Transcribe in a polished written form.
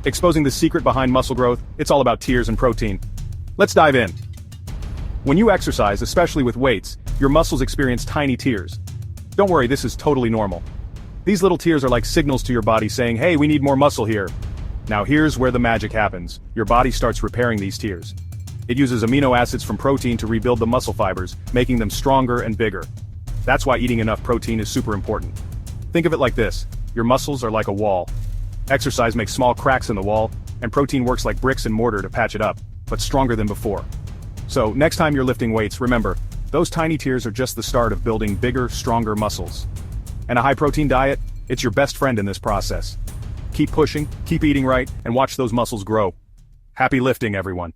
Exposing the secret behind muscle growth, it's all about tears and protein. Let's dive in. When you exercise, especially with weights, your muscles experience tiny tears. Don't worry, this is totally normal. These little tears are like signals to your body saying, hey, we need more muscle here. Now here's where the magic happens. Your body starts repairing these tears. It uses amino acids from protein to rebuild the muscle fibers, making them stronger and bigger. That's why eating enough protein is super important. Think of it like this. Your muscles are like a wall. Exercise makes small cracks in the wall, and protein works like bricks and mortar to patch it up, but stronger than before. So, next time you're lifting weights, remember, those tiny tears are just the start of building bigger, stronger muscles. And a high-protein diet, it's your best friend in this process. Keep pushing, keep eating right, and watch those muscles grow. Happy lifting, everyone.